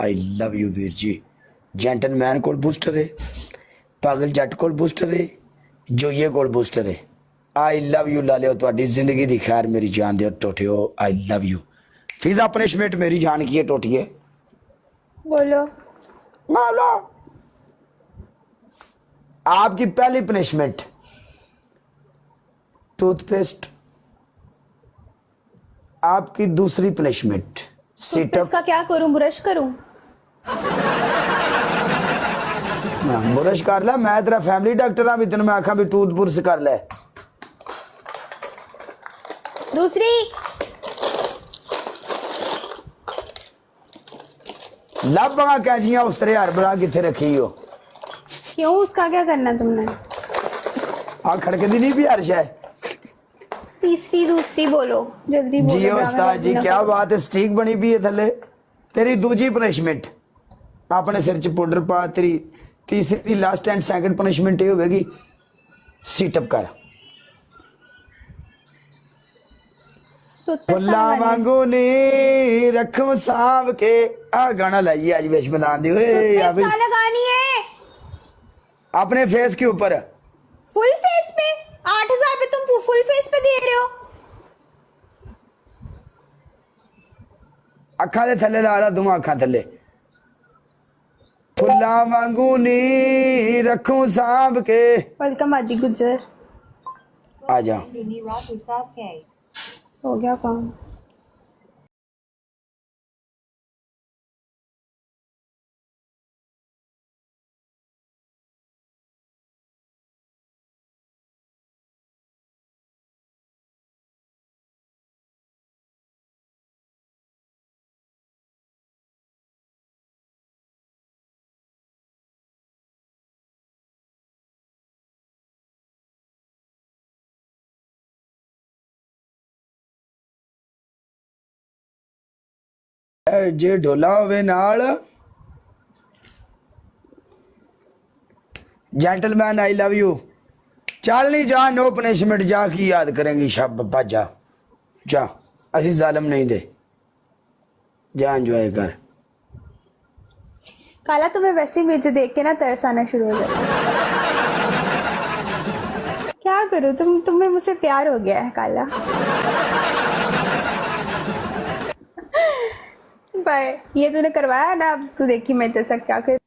I love you वीर जी। Gentleman कोल बूस्टर है, पागल जट कोल बूस्टर है, जोइए कोल बूस्टर है। आई लव यू लालियो, तुहाडी जिंदगी दी खैर मेरी जान दे टोटियो। I love you. फिजा पनिशमेंट मेरी जान की है टोटिए। बोलो। माला आपकी पहली पनिशमेंट टूथपेस्ट, आपकी दूसरी पनिशमेंट टूथपेस्ट का क्या करूं, ब्रश करूं? ब्रश कर ले, मैं तेरा फैमिली डॉक्टर हाँ भी तेन मैं आखा भी टूथ ब्रश कर ले। दूसरी लब बगा कैचियां उस तरह हर बड़ा किथे रखी हो? क्यों, उसका क्या करना तुमने? आ खड़के दी नहीं भी हर शय। तीसरी दूसरी बोलो, जल्दी बोलो। जी उस्ताद जी क्या बात है, स्टिक बनी भी है थले। तेरी दूजी पनिशमेंट अपने सिर च पाउडर पा। तेरी तीसरी लास्ट एंड सेकंड पनिशमेंट ये होगी सीटअप कर। फुल्ला वांगू नी रखूं सांभ के। आ गाना लाइए आज विश बना दी लगानी है अपने फेस के ऊपर। फुल फेस पे 8,000 पे तुम फुल फेस पे दे रहे हो। अखा दे थले ला ला दूं अखा थले। फुल्ला वांगू नी रखूं सांभ के। वेलकम आदि गुजर। आ जा। हो गया काम। जे ढोला होवे नाल जेंटलमैन आई लव यू। चल नहीं जा, नो पनिशमेंट जा की याद करेंगी शब जा जा। असी जालिम नहीं दे, जा एंजॉय कर। काला तुम्हें वैसे ही मुझे देख के ना तरस आना शुरू हो जाता है। क्या करूं, तुम्हें मुझसे प्यार हो गया है काला। बाय, ये तूने करवाया ना, अब तू देखी मैं तेरे साथ क्या कर।